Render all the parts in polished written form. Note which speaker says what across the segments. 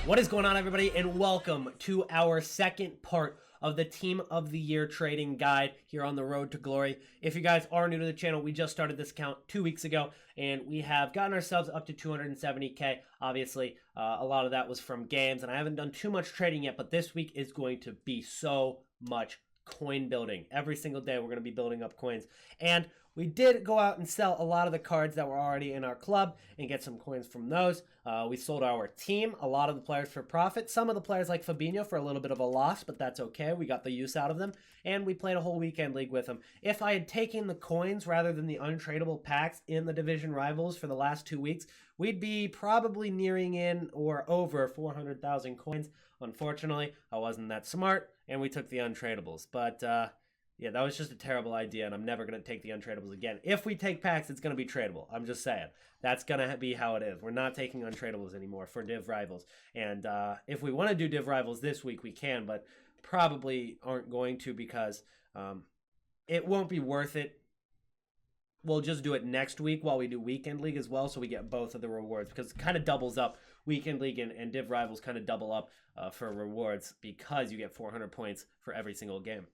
Speaker 1: What is going on, everybody, and welcome to our second part of the Team of the Year trading guide here on the road to glory. If you guys are new to the channel, we just started this account 2 weeks ago, and we have gotten ourselves up to 270K. Obviously, a lot of that was from games, and I haven't done too much trading yet, but this week is going to be so much coin building. Every single day, we're going to be building up coins, and we did go out and sell a lot of the cards that were already in our club and get some coins from those. We sold our team, a lot of the players for profit. Some of the players like Fabinho for a little bit of a loss, but that's okay. We got the use out of them, and we played a whole weekend league with them. If I had taken the coins rather than the untradeable packs in the division rivals for the last 2 weeks, we'd be probably nearing in or over 400,000 coins. Unfortunately, I wasn't that smart, and we took the untradables. But yeah, that was just a terrible idea, and I'm never going to take the untradables again. If we take packs, it's going to be tradable. I'm just saying. That's going to be how it is. We're not taking untradables anymore for div rivals. And if we want to do div rivals this week, we can, but probably aren't going to because it won't be worth it. We'll just do it next week while we do Weekend League as well, so we get both of the rewards, because it kind of doubles up. Weekend League and div rivals kind of double up for rewards because you get 400 points for every single game.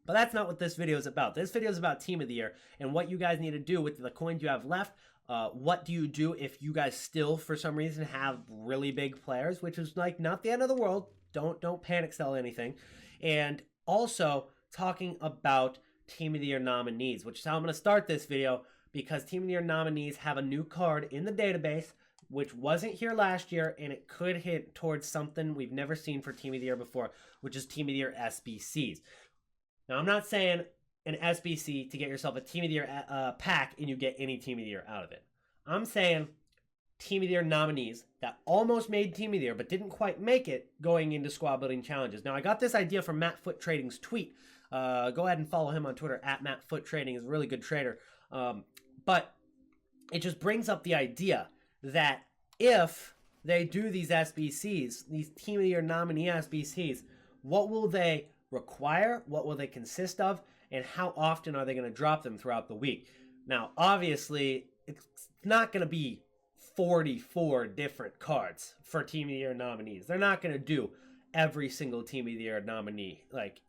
Speaker 1: But that's not what this video is about. This video is about Team of the Year and what you guys need to do with the coins you have left. What do you do if you guys still, for some reason, have really big players, which is like not the end of the world. Don't panic sell anything. And also talking about Team of the Year nominees, which is how I'm going to start this video, because Team of the Year nominees have a new card in the database, which wasn't here last year, and it could hit towards something we've never seen for Team of the Year before, which is Team of the Year SBCs. Now, I'm not saying an SBC to get yourself a Team of the Year pack and you get any Team of the Year out of it. I'm saying Team of the Year nominees that almost made Team of the Year but didn't quite make it going into squad building challenges. Now, I got this idea from Matt Foot Trading's tweet. Go ahead and follow him on Twitter, at Matt Foot Trading. He's a really good trader. But it just brings up the idea that if they do these SBCs, these Team of the Year nominee SBCs, what will they require, what will they consist of, and how often are they going to drop them throughout the week? Now, obviously, it's not going to be 44 different cards for Team of the Year nominees. They're not going to do every single Team of the Year nominee like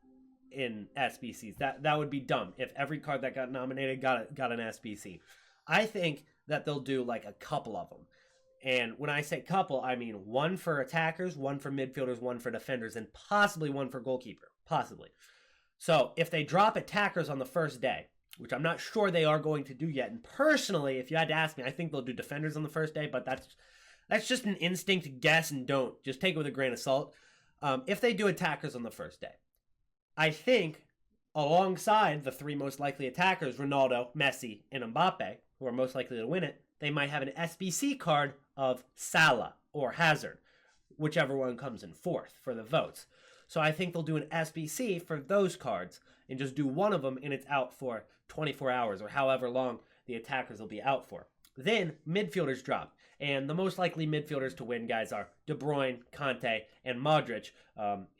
Speaker 1: in SBCs. That would be dumb if every card that got nominated got an SBC. I think that they'll do like a couple of them. And when I say couple, I mean one for attackers, one for midfielders, one for defenders, and possibly one for goalkeeper. Possibly. So if they drop attackers on the first day, which I'm not sure they are going to do yet, and personally, if you had to ask me, I think they'll do defenders on the first day, but that's just an instinct guess, and don't. Just take it with a grain of salt. If they do attackers on the first day, I think alongside the three most likely attackers, Ronaldo, Messi, and Mbappe, who are most likely to win it, they might have an SBC card of Salah or Hazard, whichever one comes in fourth for the votes. So I think they'll do an SBC for those cards and just do one of them, and it's out for 24 hours or however long the attackers will be out for. Then midfielders drop, and the most likely midfielders to win, guys, are De Bruyne, Kanté, and Modric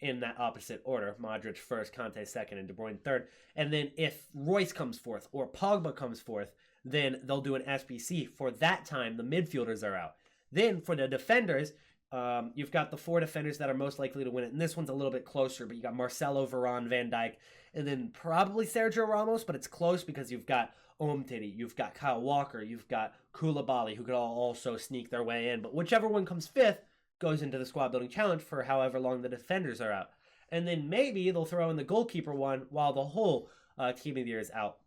Speaker 1: in that opposite order. Modric first, Kanté second, and De Bruyne third. And then if Royce comes fourth or Pogba comes fourth, then they'll do an SBC. For that time, the midfielders are out. Then for the defenders, you've got the four defenders that are most likely to win it. And this one's a little bit closer, but you got Marcelo, Varane, Van Dijk, and then probably Sergio Ramos, but it's close because you've got Umtiti, you've got Kyle Walker, you've got Koulibaly, who could all also sneak their way in. But whichever one comes fifth goes into the squad building challenge for however long the defenders are out. And then maybe they'll throw in the goalkeeper one while the whole Team of the Year is out.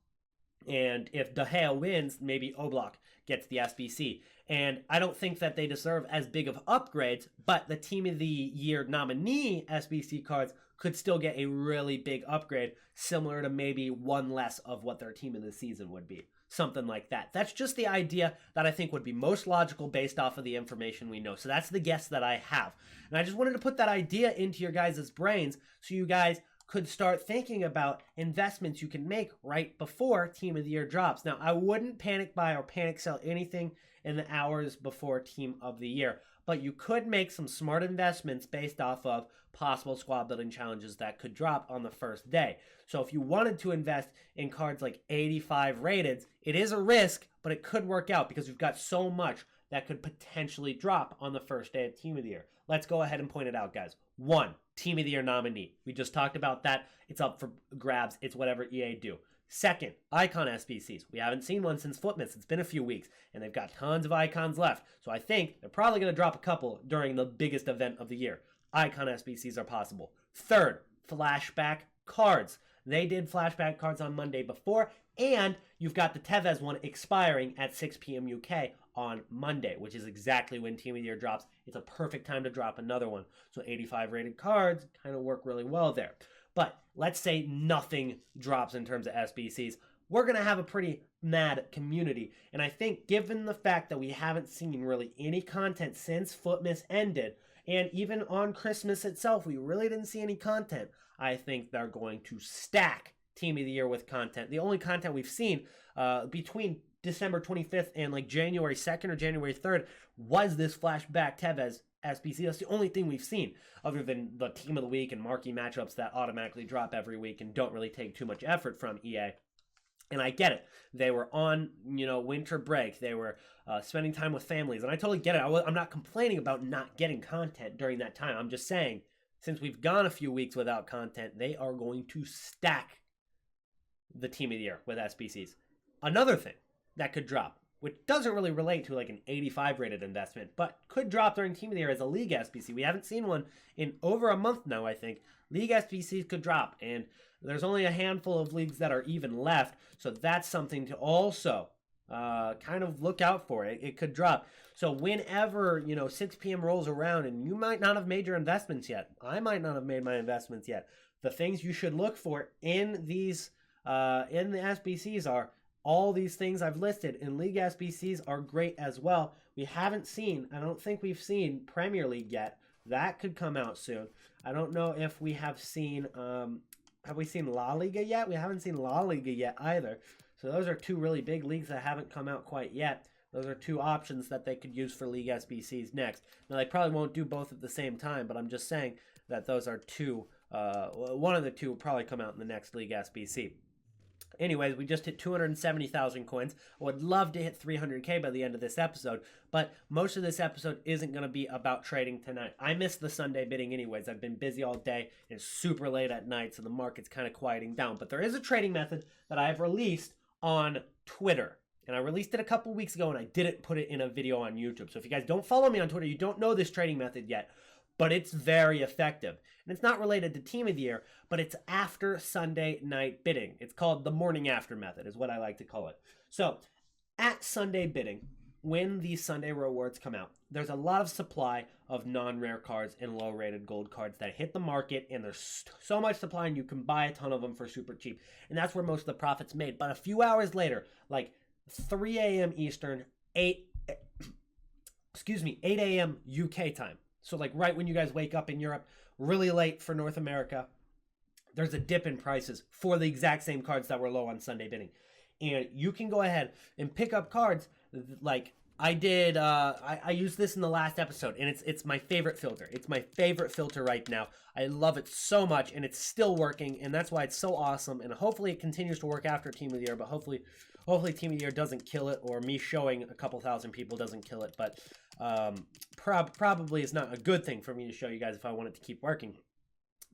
Speaker 1: And if De Gea wins, maybe Oblak gets the SBC. And I don't think that they deserve as big of upgrades, but the Team of the Year nominee SBC cards could still get a really big upgrade, similar to maybe one less of what their team of the season would be. Something like that. That's just the idea that I think would be most logical based off of the information we know. So that's the guess that I have. And I just wanted to put that idea into your guys' brains so you guys could start thinking about investments you can make right before Team of the Year drops. Now, I wouldn't panic buy or panic sell anything in the hours before Team of the Year, but you could make some smart investments based off of possible squad building challenges that could drop on the first day. So if you wanted to invest in cards like 85 rated, it is a risk, but it could work out because you've got so much that could potentially drop on the first day of Team of the Year. let's go ahead and point it out, guys. 1, Team of the Year nominee. We just talked about that. It's up for grabs. It's whatever EA do. Second, icon SBCs. We haven't seen one since Footmas. It's been a few weeks, and they've got tons of icons left. So I think they're probably going to drop a couple during the biggest event of the year. Icon SBCs are possible. Third, flashback cards. They did flashback cards on Monday before, and you've got the Tevez one expiring at 6 p.m. UK on Monday, which is exactly when Team of the Year drops. It's a perfect time to drop another one. So 85 rated cards kind of work really well there. But let's say nothing drops in terms of SBCs. We're going to have a pretty mad community. And I think given the fact that we haven't seen really any content since Footmas ended, and even on Christmas itself, we really didn't see any content, I think they're going to stack Team of the Year with content. The only content we've seen between December 25th and like January 2nd or January 3rd was this flashback Tevez SBC. That's the only thing we've seen other than the Team of the Week and marquee matchups that automatically drop every week and don't really take too much effort from EA. And I get it. They were on, winter break. They were spending time with families. And I totally get it. I'm not complaining about not getting content during that time. I'm just saying, since we've gone a few weeks without content, they are going to stack the Team of the Year with SBCs. Another thing that could drop, which doesn't really relate to like an 85 rated investment, but could drop during Team of the Year as a League SBC. We haven't seen one in over a month now, I think. League SBCs could drop, and there's only a handful of leagues that are even left, so that's something to also kind of look out for. It could drop. So whenever, 6 p.m. rolls around and you might not have made your investments yet, I might not have made my investments yet, the things you should look for in these, in the SBCs are all these things I've listed, and League SBCs are great as well. We haven't seen, I don't think we've seen Premier League yet. That could come out soon. I don't know if we have seen, have we seen La Liga yet? We haven't seen La Liga yet either. So those are two really big leagues that haven't come out quite yet. Those are two options that they could use for League SBCs next. Now, they probably won't do both at the same time, but I'm just saying that those are two, one of the two will probably come out in the next League SBC. Anyways, we just hit 270,000 coins. I would love to hit 300K by the end of this episode, but most of this episode isn't going to be about trading tonight. I missed the Sunday bidding anyways. I've been busy all day, and it's super late at night, so the market's kind of quieting down. But there is a trading method that I've released on Twitter, and I released it a couple weeks ago, and I didn't put it in a video on YouTube. So if you guys don't follow me on Twitter, you don't know this trading method yet, but it's very effective. And it's not related to Team of the Year, but it's after Sunday night bidding. It's called the morning after method is what I like to call it. So at Sunday bidding, when these Sunday rewards come out, there's a lot of supply of non-rare cards and low-rated gold cards that hit the market, and there's so much supply, and you can buy a ton of them for super cheap. And that's where most of the profit's made. But a few hours later, like 3 a.m. Eastern, 8 a.m. UK time. So like right when you guys wake up in Europe, really late for North America, there's a dip in prices for the exact same cards that were low on Sunday bidding. And you can go ahead and pick up cards like I did. I used this in the last episode, and it's my favorite filter. It's my favorite filter right now. I love it so much, and it's still working, and that's why it's so awesome. And hopefully it continues to work after Team of the Year, but hopefully Team of the Year doesn't kill it, or me showing a couple thousand people doesn't kill it. But probably is not a good thing for me to show you guys if I want it to keep working.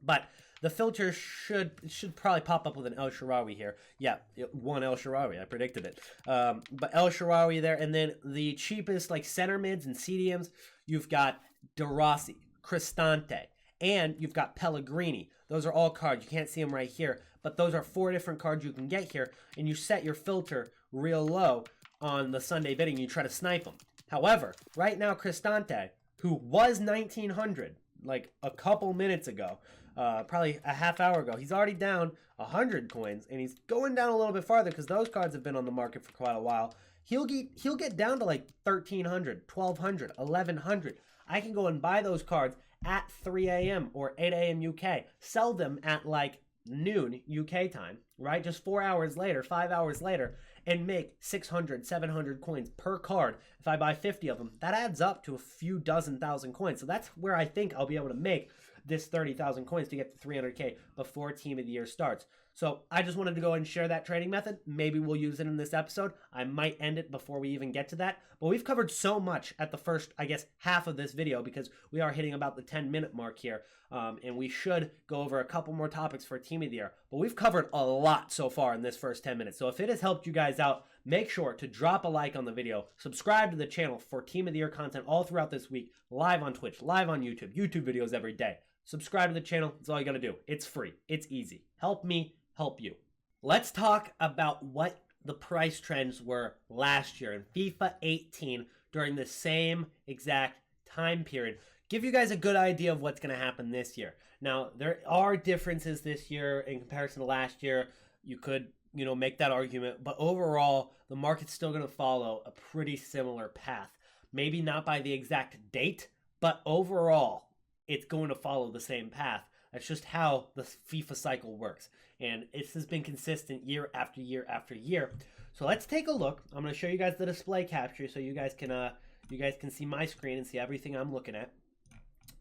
Speaker 1: But the filter should probably pop up with an El Shaarawy here. Yeah, one El Shaarawy. I predicted it. But El Shaarawy there. And then the cheapest like center mids and CDMs, you've got De Rossi, Cristante, and you've got Pellegrini. Those are all cards. You can't see them right here. But those are 4 different cards you can get here. And you set your filter real low on the Sunday bidding. You try to snipe them. However, right now Cristante, who was 1,900 like a couple minutes ago, probably a half hour ago, he's already down 100 coins, and he's going down a little bit farther because those cards have been on the market for quite a while. He'll get down to like 1,300, 1,200, 1,100. I can go and buy those cards at 3 a.m. or 8 a.m. UK, sell them at like noon UK time, right? Just 4 hours later, 5 hours later, and make 600, 700 coins per card. If I buy 50 of them, that adds up to a few dozen thousand coins. So that's where I think I'll be able to make this 30,000 coins to get to 300K before Team of the Year starts. So I just wanted to go and share that trading method. Maybe we'll use it in this episode. I might end it before we even get to that. But we've covered so much at the first, I guess, half of this video because we are hitting about the 10-minute mark here. And we should go over a couple more topics for Team of the Year. But we've covered a lot so far in this first 10 minutes. So if it has helped you guys out, make sure to drop a like on the video. Subscribe to the channel for Team of the Year content all throughout this week. Live on Twitch, live on YouTube, YouTube videos every day. Subscribe to the channel. That's all you got to do. It's free. It's easy. Help me help you. Let's talk about what the price trends were last year in FIFA 18 during the same exact time period. Give you guys a good idea of what's going to happen this year. Now, there are differences this year in comparison to last year. You could, make that argument, but overall, the market's still going to follow a pretty similar path. Maybe not by the exact date, but overall, it's going to follow the same path. That's just how the FIFA cycle works. And this has been consistent year after year after year. So let's take a look. I'm going to show you guys the display capture so you guys can see my screen and see everything I'm looking at.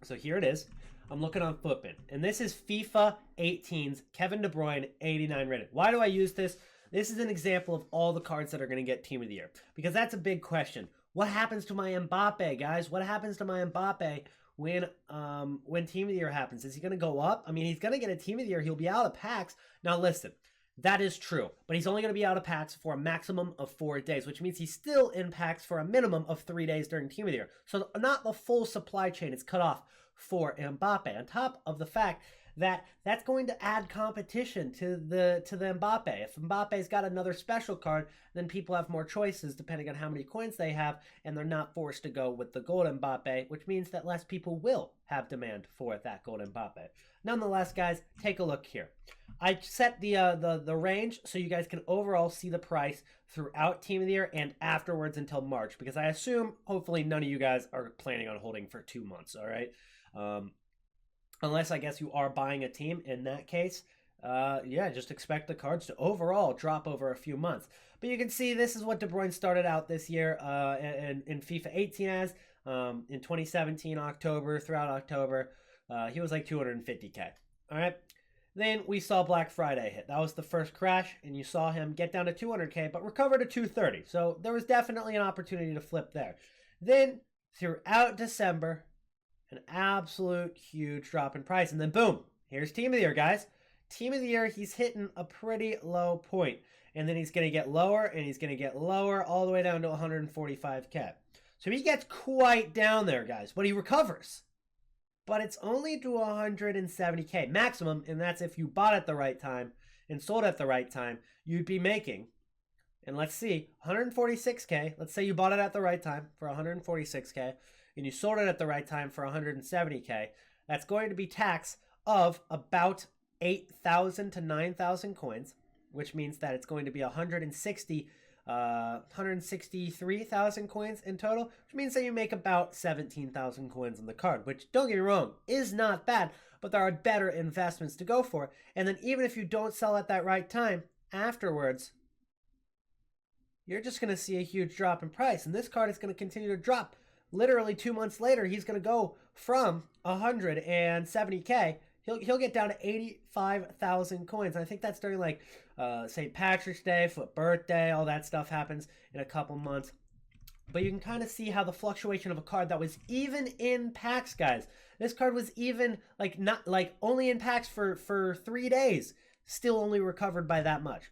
Speaker 1: So here it is. I'm looking on Footbin. And this is FIFA 18's Kevin De Bruyne 89 rated. Why do I use this? This is an example of all the cards that are going to get Team of the Year. Because that's a big question. What happens to my Mbappe, guys? What happens to my Mbappe when Team of the Year happens? Is he going to go up? I mean, he's going to get a Team of the Year. He'll be out of packs. Now, listen, that is true. But he's only going to be out of packs for a maximum of 4 days, which means he's still in packs for a minimum of 3 days during Team of the Year. So not the full supply chain is cut off for Mbappe. On top of the fact that that's going to add competition to the Mbappe. If Mbappe's got another special card, then people have more choices depending on how many coins they have, and they're not forced to go with the gold Mbappe, which means that less people will have demand for that gold Mbappe. Nonetheless, guys, take a look here. I set the range so you guys can overall see the price throughout Team of the Year and afterwards until March, because I assume hopefully none of you guys are planning on holding for 2 months, all right? Unless I guess you are buying a team. In that case, yeah, just expect the cards to overall drop over a few months. But you can see this is what De Bruyne started out this year in FIFA 18 as. In 2017, October, throughout October, he was like 250K. All right. Then we saw Black Friday hit. That was the first crash, and you saw him get down to 200K, but recover to 230. So there was definitely an opportunity to flip there. Then throughout December, an absolute huge drop in price. And then boom, here's Team of the Year, guys. Team of the Year, he's hitting a pretty low point. And then he's going to get lower, and he's going to get lower all the way down to 145K. So he gets quite down there, guys. But he recovers. But it's only to 170K maximum, and that's if you bought at the right time and sold at the right time. You'd be making, and let's see, 146K. Let's say you bought it at the right time for 146K. And you sold it at the right time for 170K, that's going to be tax of about 8,000 to 9,000 coins, which means that it's going to be 163,000 coins in total, which means that you make about 17,000 coins on the card, which, don't get me wrong, is not bad, but there are better investments to go for. And then even if you don't sell at that right time, afterwards, you're just going to see a huge drop in price, and this card is going to continue to drop. Literally 2 months later, he's going to go from 170K. He'll get down to 85,000 coins. And I think that's during like St. Patrick's Day, Foot Birthday, all that stuff happens in a couple months. But you can kind of see how the fluctuation of a card that was even in packs, guys. This card was even only in packs for 3 days. Still only recovered by that much.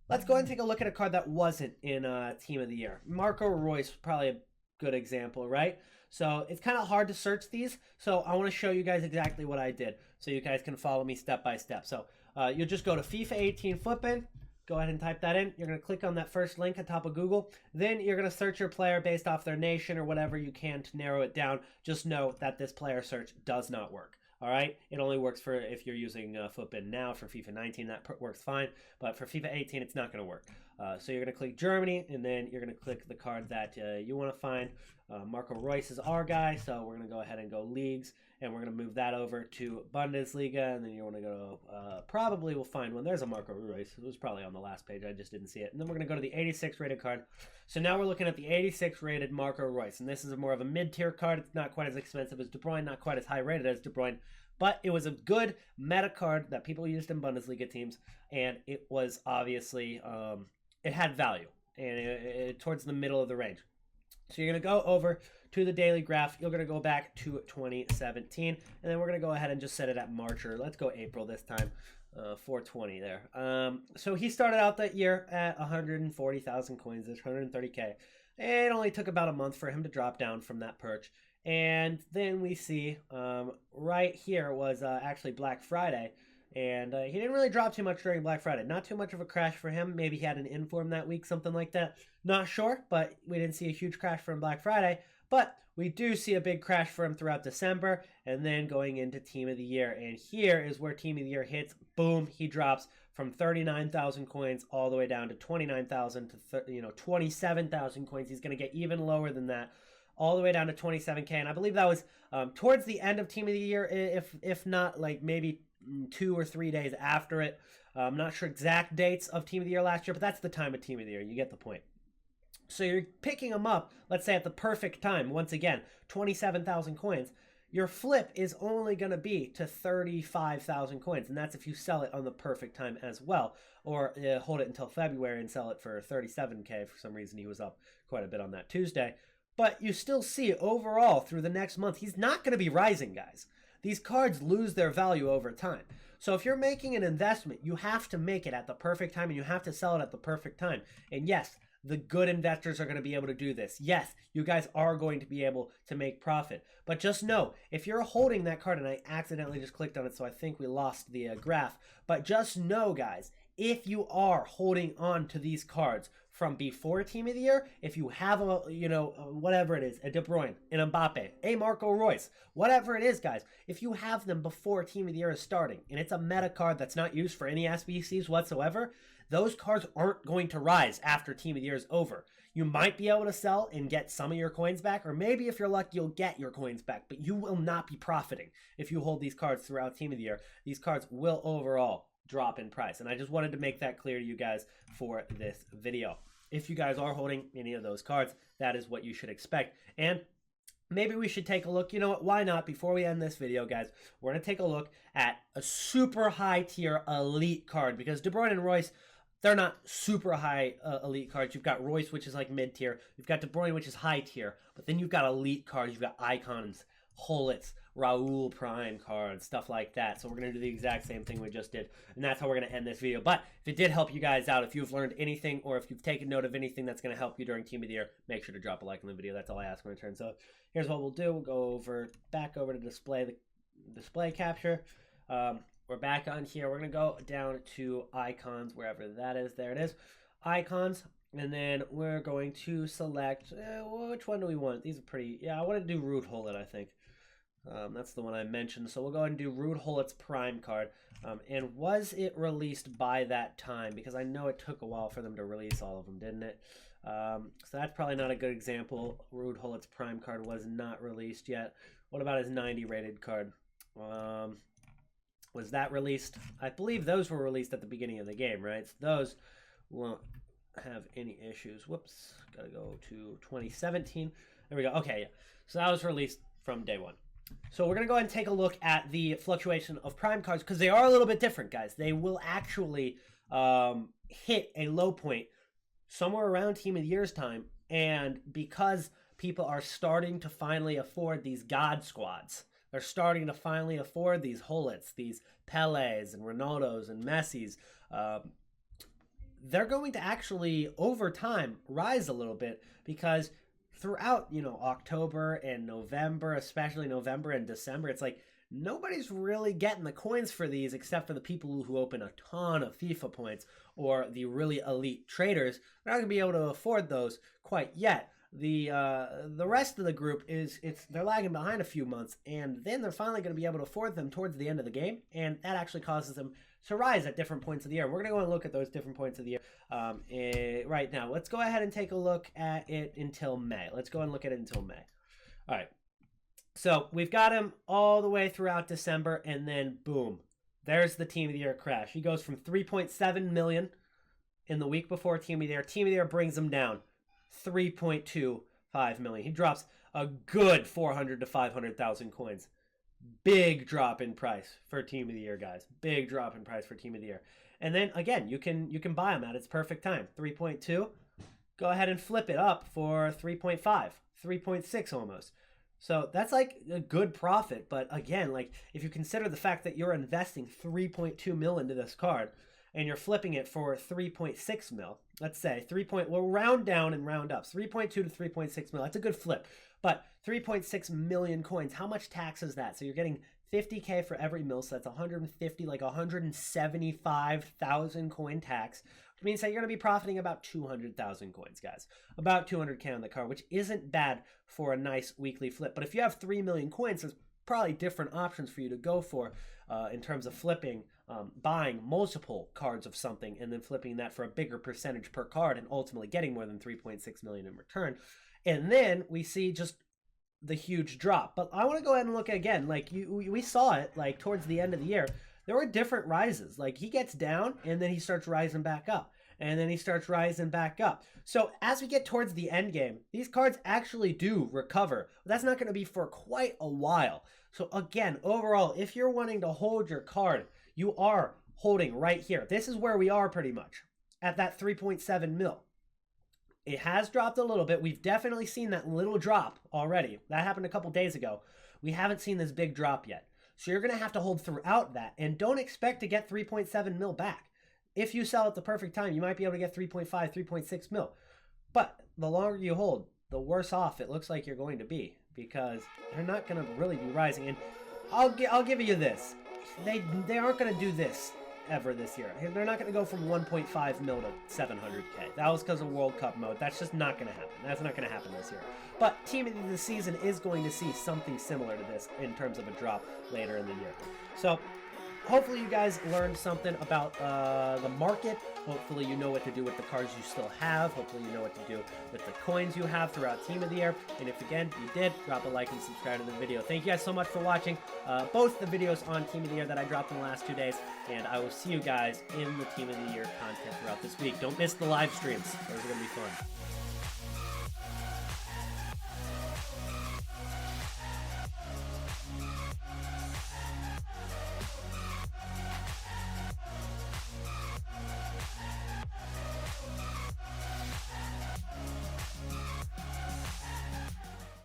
Speaker 1: Let's go ahead and take a look at a card that wasn't in Team of the Year. Marco Reus, probably a good example, right? So it's kind of hard to search these, so I want to show you guys exactly what I did so you guys can follow me step by step. So you'll just go to FIFA 18 Footbin, go ahead and type that in. You're going to click on that first link at top of Google. Then you're going to search your player based off their nation or whatever you can to narrow it down. Just know that this player search does not work. All right, it only works for if you're using Footbin now. For FIFA 19, that works fine, but for FIFA 18, it's not going to work. So you're going to click Germany, and then you're going to click the card that you want to find. Marco Reus is our guy, so we're going to go ahead and go Leagues, and we're going to move that over to Bundesliga, and then you want to go, probably we'll find one. There's a Marco Reus. It was probably on the last page. I just didn't see it. And then we're going to go to the 86 rated card. So now we're looking at the 86 rated Marco Reus, and this is more of a mid-tier card. It's not quite as expensive as De Bruyne, not quite as high rated as De Bruyne, But it was a good meta card that people used in Bundesliga teams, and it was obviously, it had value, and towards the middle of the range. So you're going to go over to the daily graph. You're going to go back to 2017, and then we're going to go ahead and just set it at March, or let's go April this time. 420 there. So he started out that year at 140,000 coins, 130k. It only took about a month for him to drop down from that perch. And then we see right here was actually Black Friday. And he didn't really drop too much during Black Friday. Not too much of a crash for him. Maybe he had an inform that week, something like that. Not sure, but we didn't see a huge crash for him Black Friday. But we do see a big crash for him throughout December and then going into Team of the Year. And here is where Team of the Year hits. Boom, he drops from 39,000 coins all the way down to 29,000 to 27,000 coins. He's going to get even lower than that, all the way down to 27k. And I believe that was towards the end of Team of the Year, if not like maybe 2 or 3 days after it. I'm not sure exact dates of Team of the Year last year, but that's the time of Team of the Year. You get the point. So you're picking them up, let's say at the perfect time. Once again, 27,000 coins. Your flip is only going to be to 35,000 coins, and that's if you sell it on the perfect time as well, or hold it until February and sell it for 37k. For some reason, he was up quite a bit on that Tuesday. But you still see overall through the next month, he's not going to be rising, guys. These cards lose their value over time. So if you're making an investment, you have to make it at the perfect time, and you have to sell it at the perfect time. And yes, the good investors are going to be able to do this. Yes, you guys are going to be able to make profit. But just know, if you're holding that card, and I accidentally just clicked on it, so I think we lost the graph. But just know, guys, if you are holding on to these cards from before Team of the Year, if you have a, whatever it is, a De Bruyne, an Mbappe, a Marco Reus, whatever it is, guys, if you have them before Team of the Year is starting, and it's a meta card that's not used for any SBCs whatsoever, those cards aren't going to rise after Team of the Year is over. You might be able to sell and get some of your coins back, or maybe if you're lucky, you'll get your coins back, but you will not be profiting if you hold these cards throughout Team of the Year. These cards will overall drop in price, and I just wanted to make that clear to you guys for this video. If you guys are holding any of those cards, that is what you should expect. And maybe we should take a look. You know what? Why not? Before we end this video, guys, we're going to take a look at a super high tier elite card, because De Bruyne and Reus, they're not super high elite cards. You've got Reus, which is like mid tier. You've got De Bruyne, which is high tier. But then you've got elite cards. You've got icons, Hullets, Raul Prime cards, stuff like that. So we're going to do the exact same thing we just did. And that's how we're going to end this video. But if it did help you guys out, if you've learned anything, or if you've taken note of anything that's going to help you during Team of the Year, make sure to drop a like on the video. That's all I ask in return. So here's what we'll do. We'll go back over to the display capture. We're back on here. We're going to go down to icons, wherever that is. There it is. Icons. And then we're going to select, which one do we want? These are pretty, yeah, I want to do Ruud Gullit, I think. That's the one I mentioned. So we'll go ahead and do Ruud Gullit's Prime card. And was it released by that time? Because I know it took a while for them to release all of them, didn't it? So that's probably not a good example. Ruud Gullit's Prime card was not released yet. What about his 90 rated card? Was that released? I believe those were released at the beginning of the game, right? So those won't have any issues. Whoops. Gotta go to 2017. There we go. Okay, yeah. So that was released from day one. So we're going to go ahead and take a look at the fluctuation of Prime cards, because they are a little bit different, guys. They will actually hit a low point somewhere around Team of the Year's time, and because people are starting to finally afford these God squads, they're starting to finally afford these Hullets, these Pelés and Ronaldos and Messis, they're going to actually, over time, rise a little bit, because throughout, October and November, especially November and December, it's like nobody's really getting the coins for these except for the people who open a ton of FIFA points, or the really elite traders. They're not going to be able to afford those quite yet. The rest of the group they're lagging behind a few months, and then they're finally going to be able to afford them towards the end of the game, and that actually causes them to rise at different points of the year. We're going to go and look at those different points of the year right now. Let's go ahead and take a look at it until May. Let's go and look at it until May. All right. So we've got him all the way throughout December, and then boom, there's the Team of the Year crash. He goes from 3.7 million in the week before Team of the Year. Team of the Year brings him down 3.25 million. He drops a good 400 to 500,000 coins. Big drop in price for Team of the Year, guys. Big drop in price for Team of the Year. And then again, you can buy them at its perfect time. 3.2. Go ahead and flip it up for 3.5, 3.6 almost. So that's like a good profit. But again, like if you consider the fact that you're investing 3.2 mil into this card and you're flipping it for 3.6 mil, let's say we'll round down and round up. 3.2 to 3.6 mil. That's a good flip. But 3.6 million coins, how much tax is that? So you're getting 50K for every mil, so that's 150, like 175,000 coin tax, which means that you're going to be profiting about 200,000 coins, guys. About 200K on the card, which isn't bad for a nice weekly flip. But if you have 3 million coins, there's probably different options for you to go for in terms of flipping, buying multiple cards of something and then flipping that for a bigger percentage per card and ultimately getting more than 3.6 million in return. And then we see just the huge drop. But I want to go ahead and look again. Like we saw it like towards the end of the year. There were different rises. Like he gets down and then he starts rising back up. And then he starts rising back up. So as we get towards the end game, these cards actually do recover. But that's not going to be for quite a while. So again, overall, if you're wanting to hold your card, you are holding right here. This is where we are pretty much at that 3.7 mil. It has dropped a little bit. We've definitely seen that little drop already. That happened a couple days ago. We haven't seen this big drop yet. So you're going to have to hold throughout that. And don't expect to get 3.7 mil back. If you sell at the perfect time, you might be able to get 3.5, 3.6 mil. But the longer you hold, the worse off it looks like you're going to be. Because they're not going to really be rising. And I'll give you this. They aren't going to do this ever this year. They're not going to go from 1.5 mil to 700K. That was because of World Cup mode. That's just not going to happen. That's not going to happen this year. But Team of the Season is going to see something similar to this in terms of a drop later in the year. So hopefully you guys learned something about the market. Hopefully you know what to do with the cards you still have. Hopefully you know what to do with the coins you have throughout Team of the Year. And if again you did, drop a like and subscribe to the video. Thank you guys so much for watching both the videos on Team of the Year that I dropped in the last 2 days. And I will see you guys in the Team of the Year content throughout this week. Don't miss the live streams. Those are going to be fun.